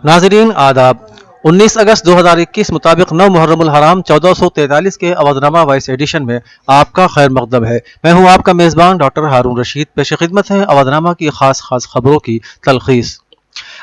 नाज़रीन आदाब। 19 अगस्त 2021 मुताबिक 9 मुहर्रमुल हराम 1443 के अवधनामा वॉइस एडिशन में आपका खैर मकदम है। मैं हूं आपका मेज़बान डॉक्टर हारून रशीद। पेश खिदमत है अवधनामा की खास खबरों की तलखीस।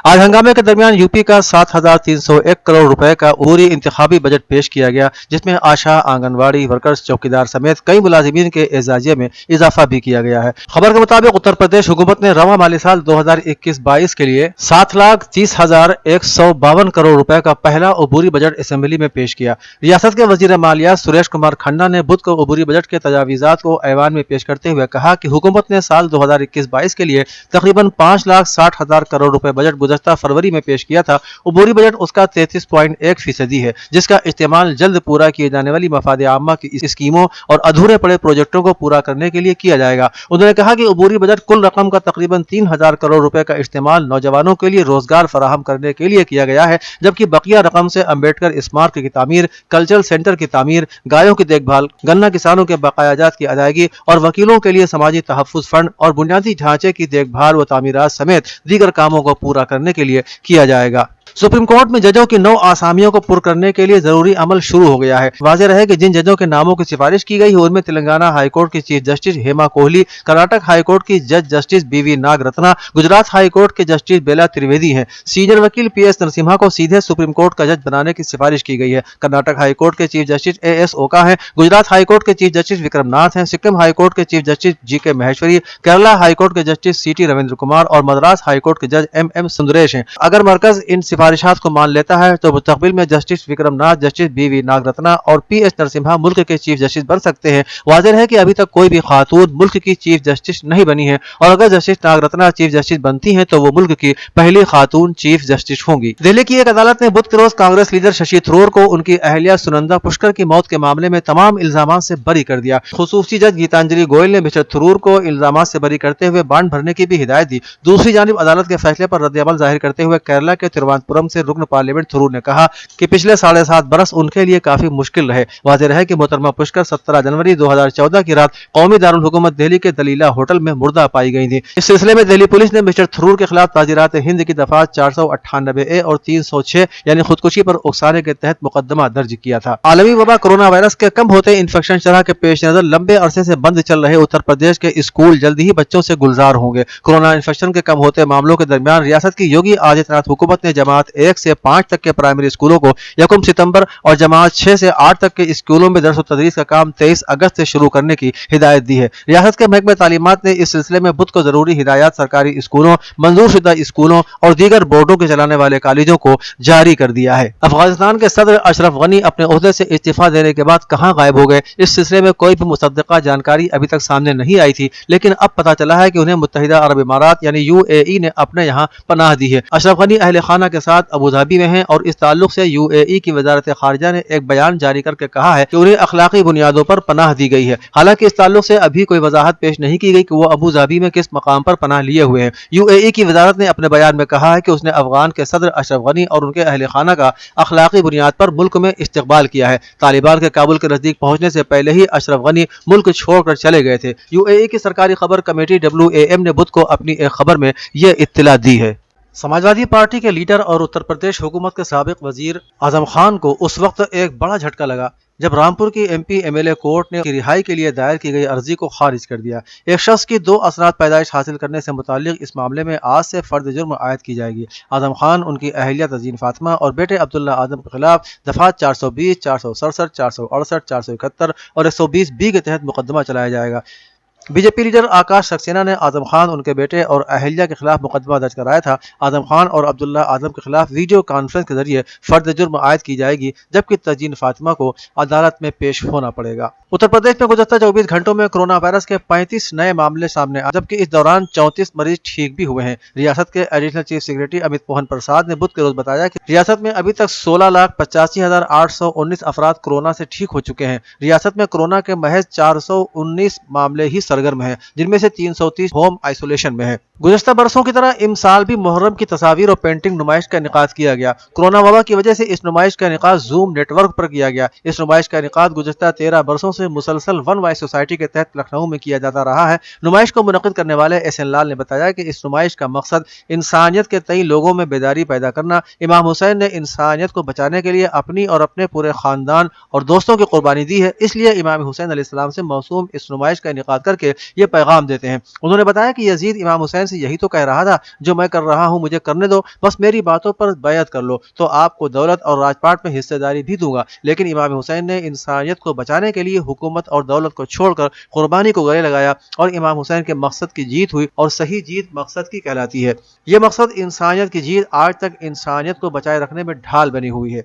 आज हंगामे के दरमियान यूपी का 7,301 करोड़ रुपए का पूरी इंतखाबी बजट पेश किया गया, जिसमें आशा, आंगनवाड़ी वर्कर्स, चौकीदार समेत कई मुलाजिमीन के एजाजिया में इजाफा भी किया गया है। खबर के मुताबिक उत्तर प्रदेश हुकूमत ने रवा माली साल 2021-22 के लिए 7,30,152 करोड़ रुपए का पहला अबूरी बजट असेंबली में पेश किया। रियासत के वजीर मालियात सुरेश कुमार खन्ना ने बुध को अबूरी बजट के तजावीज़ात को ऐवान में पेश करते हुए कहा कि हुकूमत ने साल 2021-22 के लिए तकरीबन 5,60,000 करोड़ रुपए बजट गुज़श्ता फरवरी में पेश किया था। अबूरी बजट उसका 33.1% है, जिसका इस्तेमाल जल्द पूरा किए जाने वाली मफाद आम्मा की स्कीमों और अधूरे पड़े प्रोजेक्टों को पूरा करने के लिए किया जाएगा। उन्होंने कहा कि अबूरी बजट कुल रकम का तकरीबन 3,000 करोड़ रुपए का इस्तेमाल नौजवानों के लिए रोजगार फराहम करने के लिए किया गया है, जबकि बकिया रकम से अम्बेडकर स्मारक की तामीर, कल्चरल सेंटर की तामीर, गायों की देखभाल, गन्ना किसानों के बकायाजात की अदायगी और वकीलों के लिए समाजी तहफ़्फ़ुज़ फंड और बुनियादी ढांचे की देखभाल व तामीरात समेत दीगर कामों को पूरा करने के लिए किया जाएगा। सुप्रीम कोर्ट में जजों की 9 आसामियों को पुर करने के लिए जरूरी अमल शुरू हो गया है। वाज़ेह रहे कि जिन जजों के नामों की सिफारिश की गई है उनमें तेलंगाना हाई कोर्ट की chief justice Hema Kohli, Karnataka high court की जज जस्टिस बीवी नाग रत्ना, गुजरात हाई कोर्ट के जस्टिस बेला त्रिवेदी हैं। सीनियर वकील पीएस नरसिम्हा को सीधे सुप्रीम कोर्ट का जज बनाने की सिफारिश की गई है। कर्नाटक हाई कोर्ट के चीफ जस्टिस एएस ओका हैं, गुजरात हाई कोर्ट के चीफ जस्टिस विक्रम नाथ हैं, सिक्किम हाई कोर्ट के chief justice GK Maheshwari, Kerala high court के जस्टिस सीटी रविंद्र कुमार और मद्रास हाई कोर्ट के जज एमएम सुंदरेश हैं। अगर मरकज इन सिफारिशात को मान लेता है तो मुस्तकबिल में जस्टिस विक्रम नाथ, जस्टिस बीवी नागरत्ना और पीएस नरसिम्हा मुल्क के चीफ जस्टिस बन सकते हैं। वाज़ेह है कि अभी तक कोई भी खातून मुल्क की चीफ जस्टिस नहीं बनी है और अगर जस्टिस नागरत्ना चीफ जस्टिस बनती हैं तो वो मुल्क की पहली खातून चीफ जस्टिस होंगी। दिल्ली की एक अदालत ने बुध के रोज कांग्रेस लीडर शशि थरूर को उनकी अहलिया सुनंदा पुष्कर की मौत के मामले में तमाम इल्जामात से बरी कर दिया। खुसूसी जज गीतांजलि गोयल ने मिस्टर थरूर को इल्जामात से बरी करते हुए बांड भरने की भी हिदायत दी। दूसरी जानिब अदालत के फैसले पर रद्द-ए-अमल जाहिर करते हुए केरला के तिरुवनंतपुरम से रुकन पार्लियामेंट थरूर ने कहा कि पिछले 7.5 बरस उनके लिए काफी मुश्किल रहे। वाज़ेह रहे कि मोहतरमा पुष्कर 17 जनवरी 2014 की रात कौमी दारुल हुकूमत दिल्ली के दलीला होटल में मुर्दा पाई गई थी। इस सिलसिले में दिल्ली पुलिस ने मिस्टर थरूर के खिलाफ ताजीरात हिंद की दफा 498A और 306 यानी खुदकुशी पर उकसाने के तहत मुकदमा दर्ज किया था। आलमी वबा कोरोना वायरस के कम होते इन्फेक्शन शरह के पेश नजर लंबे अरसे से बंद चल रहे उत्तर प्रदेश के स्कूल जल्द ही बच्चों से गुलजार होंगे। कोरोना इन्फेक्शन के कम होते मामलों के दरमियान रियासत की योगी आदित्यनाथ हुकूमत ने जमात 1 से 5 तक के प्राइमरी स्कूलों को 1 सितंबर और जमात 6 से 8 तक के स्कूलों में दर्स व तदरीस का काम 23 अगस्त से शुरू करने की हिदायत दी है। रियासत के महकमे तालीमात ने इस सिलसिले में बुध को जरूरी हिदायत सरकारी स्कूलों, मंजूर शुदा स्कूलों और दीगर बोर्डों के चलाने वाले कॉलेजों को जारी कर दिया है। अफगानिस्तान के सदर अशरफ गनी अपने ओहदे से इस्तीफा देने के बाद कहां गायब हो गए, इस सिलसिले में कोई भी मुसद्दका जानकारी अभी तक सामने नहीं आई थी, लेकिन अब पता चला है कि उन्हें मुत्तहिदा अरब इमारात यानी यूएई ने अपने यहाँ पनाह दी है। अशरफ गनी अहले खाना के साथ अबू धाबी में हैं और इस ताल्लुक से यूएई की वजारत खारिजा ने एक बयान जारी करके कहा है कि उन्हें अखलाकी बुनियादों पर पनाह दी गई है। हालांकि इस ताल्लुक से अभी कोई वजाहत पेश नहीं की गई कि वो अबू धाबी में किस मकाम पर पनाह लिए हुए हैं। यूएई की वजारत ने अपने बयान में कहा है कि उसने अफगान के सदर अशरफ गनी और उनके अहले खाना का अखलाकी बुनियाद पर मुल्क में इस्तकबाल किया है। तालिबान के काबुल के नजदीक पहुंचने से पहले ही अशरफ गनी मुल्क छोड़कर चले गए थे। यूएई की सरकारी खबर कमेटी WAM ने बुध को अपनी एक खबर में यह इत्तला दी है। समाजवादी पार्टी के लीडर और उत्तर प्रदेश हुकूमत के साबिक वजीर आजम खान को उस वक्त एक बड़ा झटका लगा जब रामपुर की MP MLA कोर्ट ने रिहाई के लिए दायर की गई अर्जी को खारिज कर दिया। एक शख्स की 2 असनाद पैदाइश हासिल करने से मुताल्लिक इस मामले में आज से फर्द जुर्म आयद की जाएगी। आजम खान, उनकी अहलिया तजीन फातिमा और बेटे अब्दुल्ला आजम के खिलाफ दफा 420, 467, 468, 471 और 120B के तहत मुकदमा चलाया जाएगा। बीजेपी लीडर आकाश सक्सेना ने आजम खान, उनके बेटे और अहलिया के खिलाफ मुकदमा दर्ज कराया था। आजम खान और अब्दुल्ला आजम के खिलाफ वीडियो कॉन्फ्रेंस के जरिए फर्द जुर्म आयद की जाएगी, जबकि तजीन फातिमा को अदालत में पेश होना पड़ेगा। उत्तर प्रदेश में गुज़श्ता 24 घंटों में कोरोना वायरस के 35 नए मामले सामने आए, जबकि इस दौरान 34 मरीज ठीक भी हुए हैं। रियासत के additional chief secretary Amit Mohan Prasad ने बुध के रोज बताया कि रियासत में अभी तक 16,85,819 अफराद कोरोना से ठीक हो चुके हैं। रियासत में कोरोना के महज 419 मामले ही سرگرم ہیں، جن میں سے 330 ہوم آئسولیشن میں ہیں۔ گزشتہ برسوں کی طرح امسال بھی محرم کی تصاویر اور پینٹنگ نمائش کا انعقاد کیا گیا۔ کورونا وبا کی وجہ سے اس نمائش کا انعقاد زوم نیٹ ورک پر کیا گیا۔ اس نمائش کا انعقاد گزشتہ 13 برسوں سے مسلسل ون وائس سوسائٹی کے تحت لکھنؤ میں کیا جاتا رہا ہے۔ نمائش کو منعقد کرنے والے ایس این لال نے بتایا کہ اس نمائش کا مقصد انسانیت کے تئیں لوگوں میں بیداری پیدا کرنا۔ امام حسین نے انسانیت کو بچانے کے لیے اپنی اور اپنے پورے خاندان اور دوستوں کی قربانی دی ہے، اس لیے امام حسین علیہ السلام سے موسوم اس نمائش کا انعقاد کر کے یہ پیغام دیتے ہیں۔ انہوں نے بتایا کہ یزید امام حسین سے یہی تو کہہ رہا تھا، جو میں کر رہا ہوں مجھے کرنے دو، بس میری باتوں پر بیعت کر لو تو آپ کو دولت اور راج پاٹ میں حصہ داری بھی دوں گا۔ لیکن امام حسین نے انسانیت کو بچانے کے لیے حکومت اور دولت کو چھوڑ کر قربانی کو گلے لگایا، اور امام حسین کے مقصد کی جیت ہوئی، اور صحیح جیت مقصد کی کہلاتی ہے۔ یہ مقصد انسانیت کی جیت آج تک انسانیت کو بچائے رکھنے میں ڈھال بنی ہوئی ہے۔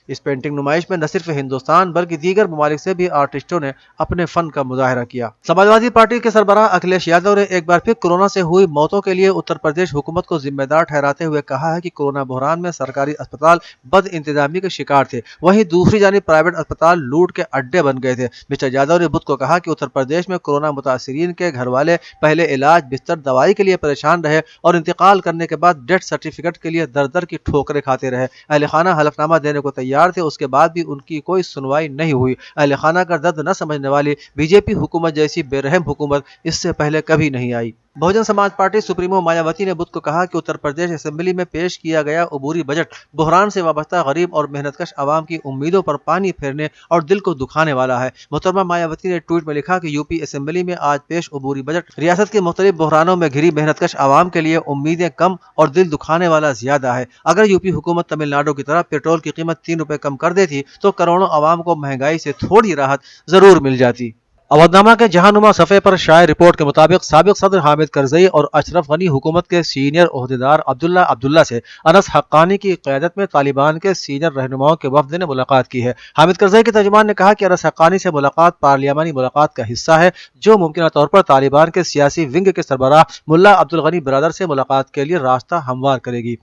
اس پینٹنگ نمائش میں نہ صرف ہندوستان بلکہ دیگر ممالک سے بھی آرٹسٹوں نے اپنے فن کا مظاہرہ کیا۔ سماجوادی پارٹی کے سربراہ اکھلیش یادو نے ایک بار پھر کورونا سے ہوئی موتوں کے لیے اتر پردیش حکومت کو ذمہ دار ٹھہراتے ہوئے کہا ہے کہ کورونا بحران میں سرکاری اسپتال بد انتظامی کے شکار تھے، وہیں دوسری جانب پرائیویٹ اسپتال لوٹ کے اڈے بن گئے تھے۔ مسٹر یادو نے بدھ کو کہا کہ اتر پردیش میں کورونا متاثرین کے گھر والے پہلے علاج، بستر، دوائی کے لیے پریشان رہے اور انتقال کرنے کے بعد ڈیتھ سرٹیفکیٹ کے لیے در در کی ٹھوکریں کھاتے رہے۔ اہل خانہ حلف نامہ دینے کو تیار تھے، اس کے بعد بھی ان کی کوئی سنوائی نہیں ہوئی۔ اہل خانہ کا درد نہ سمجھنے والی بی جے پی حکومت جیسی بے رحم حکومت اس سے پہلے کبھی نہیں آئی۔ بہوجن سماج پارٹی سپریمو مایاوتی نے بدھ کو کہا کہ اتر پردیش اسمبلی میں پیش کیا گیا عبوری بجٹ بحران سے وابستہ غریب اور محنت کش عوام کی امیدوں پر پانی پھیرنے اور دل کو دکھانے والا ہے۔ محترمہ مایاوتی نے ٹویٹ میں لکھا کہ یو پی اسمبلی میں آج پیش عبوری بجٹ ریاست کے مختلف بحرانوں میں گھری محنت کش عوام کے لیے امیدیں کم اور دل دکھانے والا زیادہ ہے۔ اگر یو پی حکومت تمل ناڈو کی طرح پیٹرول کی قیمت 3 روپے کم کر دیتی تو کروڑوں عوام کو مہنگائی سے تھوڑی راحت ضرور مل جاتی۔ اودھنامہ کے جہانما صفحے پر شائع رپورٹ کے مطابق سابق صدر حامد کرزئی اور اشرف غنی حکومت کے سینئر عہدیدار عبداللہ سے انس حقانی کی قیادت میں طالبان کے سینئر رہنماؤں کے وفد نے ملاقات کی ہے۔ حامد کرزئی کے ترجمان نے کہا کہ انس حقانی سے ملاقات پارلیمانی ملاقات کا حصہ ہے، جو ممکنہ طور پر طالبان کے سیاسی ونگ کے سربراہ ملا عبدالغنی برادر سے ملاقات کے لیے راستہ ہموار کرے گی۔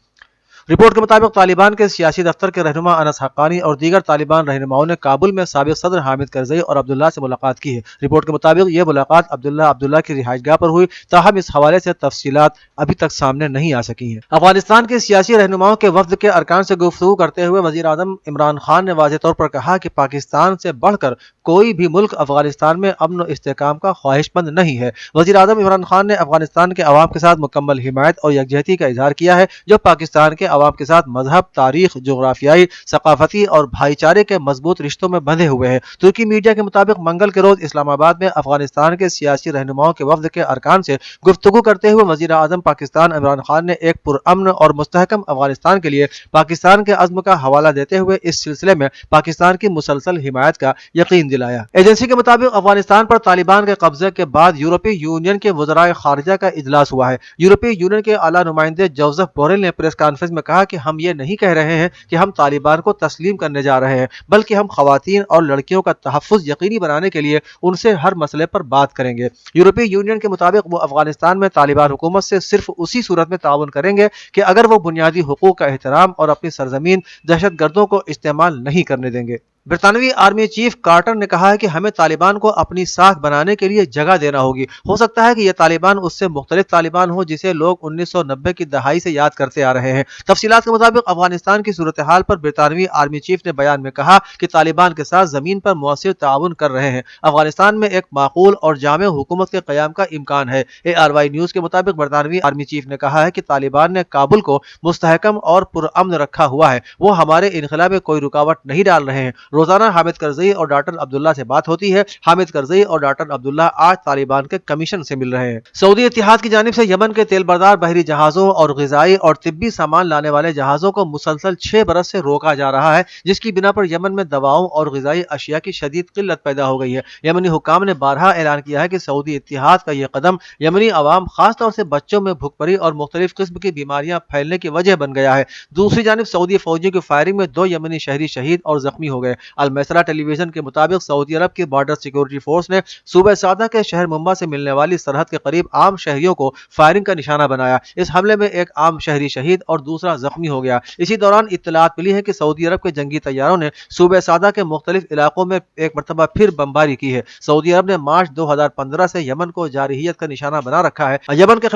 رپورٹ کے مطابق طالبان کے سیاسی دفتر کے رہنما انس حقانی اور دیگر طالبان رہنماؤں نے کابل میں سابق صدر حامد کرزئی اور عبداللہ سے ملاقات کی ہے۔ رپورٹ کے مطابق یہ ملاقات عبداللہ کی رہائش گاہ پر ہوئی، تاہم اس حوالے سے تفصیلات ابھی تک سامنے نہیں آ سکی ہیں۔ افغانستان کے سیاسی رہنماؤں کے وفد کے ارکان سے گفتگو کرتے ہوئے وزیر اعظم عمران خان نے واضح طور پر کہا کہ پاکستان سے بڑھ کر کوئی بھی ملک افغانستان میں امن و استحکام کا خواہش مند نہیں ہے۔ وزیر اعظم عمران خان نے افغانستان کے عوام کے ساتھ مکمل حمایت اور یکجہتی کا اظہار کیا ہے، جو پاکستان کے عوام کے ساتھ مذہب، تاریخ، جغرافیائی، ثقافتی اور بھائی چارے کے مضبوط رشتوں میں بندھے ہوئے ہیں۔ ترکی میڈیا کے مطابق منگل کے روز اسلام آباد میں افغانستان کے سیاسی رہنماؤں کے وفد کے ارکان سے گفتگو کرتے ہوئے وزیر اعظم پاکستان عمران خان نے ایک پرامن اور مستحکم افغانستان کے لیے پاکستان کے عزم کا حوالہ دیتے ہوئے اس سلسلے میں پاکستان کی مسلسل حمایت کا یقین دلایا۔ ایجنسی کے مطابق افغانستان پر طالبان کے قبضے کے بعد یورپی یونین کے وزرائے خارجہ کا اجلاس ہوا ہے۔ یورپی یونین کے اعلیٰ نمائندے جوزف بوریل نے پریس کانفرنس میں کہا کہ ہم یہ نہیں کہہ رہے ہیں کہ ہم طالبان کو تسلیم کرنے جا رہے ہیں، بلکہ ہم خواتین اور لڑکیوں کا تحفظ یقینی بنانے کے لیے ان سے ہر مسئلے پر بات کریں گے۔ یورپی یونین کے مطابق وہ افغانستان میں طالبان حکومت سے صرف اسی صورت میں تعاون کریں گے کہ اگر وہ بنیادی حقوق کا احترام اور اپنی سرزمین دہشت گردوں کو استعمال نہیں کرنے دیں گے۔ برطانوی آرمی چیف کارٹر نے کہا ہے کہ ہمیں طالبان کو اپنی ساکھ بنانے کے لیے جگہ دینا ہوگی۔ ہو سکتا ہے کہ یہ طالبان اس سے مختلف طالبان ہو جسے لوگ 1990 کی دہائی سے یاد کرتے آ رہے ہیں۔ تفصیلات کے مطابق افغانستان کی صورتحال پر برطانوی آرمی چیف نے بیان میں کہا کہ طالبان کے ساتھ زمین پر مؤثر تعاون کر رہے ہیں۔ افغانستان میں ایک معقول اور جامع حکومت کے قیام کا امکان ہے۔ ARY نیوز کے مطابق برطانوی آرمی چیف نے کہا ہے کہ طالبان نے کابل کو مستحکم اور پرامن رکھا ہوا ہے، وہ ہمارے انخلا میں کوئی رکاوٹ نہیں ڈال رہے ہیں۔ روزانہ حامد کرزئی اور ڈاکٹر عبداللہ سے بات ہوتی ہے۔ حامد کرزئی اور ڈاکٹر عبداللہ آج طالبان کے کمیشن سے مل رہے ہیں۔ سعودی اتحاد کی جانب سے یمن کے تیل بردار بحری جہازوں اور غذائی اور طبی سامان لانے والے جہازوں کو مسلسل 6 برس سے روکا جا رہا ہے، جس کی بنا پر یمن میں دواؤں اور غذائی اشیاء کی شدید قلت پیدا ہو گئی ہے۔ یمنی حکام نے بارہا اعلان کیا ہے کہ سعودی اتحاد کا یہ قدم یمنی عوام خاص طور سے بچوں میں بھوک اور مختلف قسم کی بیماریاں پھیلنے کی وجہ بن گیا ہے۔ دوسری جانب سعودی فوجیوں کی فائرنگ میں 2 یمنی شہری شہید اور زخمی ہو گئے۔ अलमैसरा टेलीविजन के मुताबिक सऊदी अरब की बॉर्डर सिक्योरिटी फोर्स ने सूबे सादा के शहर मुंबा से मिलने वाली सरहद के करीब आम शहरियों को फायरिंग का निशाना बनाया। इस हमले में एक आम शहरी शहीद और दूसरा जख्मी हो गया। इसी दौरान इत्तलात मिली है कि सऊदी अरब के जंगी तैयारों ने सूबे सादा के मुख्तलिफ इलाकों में एक मरतबा फिर बमबारी की है। सऊदी अरब ने मार्च 2015 से यमन को जारहियत का निशाना बना रखा है। यमन के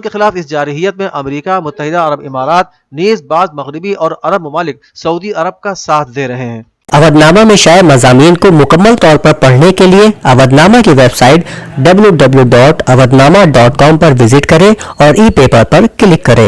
खिलाफ इस जारहियत में अमेरिका, मुत्तहिदा अरब इमारात, नीज बाज़ मगरबी और अरब ममालिक सऊदी अरब का साथ दे रहे हैं। अवधनामा में शाये मज़ामीन को मुकम्मल तौर पर पढ़ने के लिए अवधनामा की वेबसाइट www.awadhnama.com पर विजिट करें और ई पेपर पर क्लिक करें।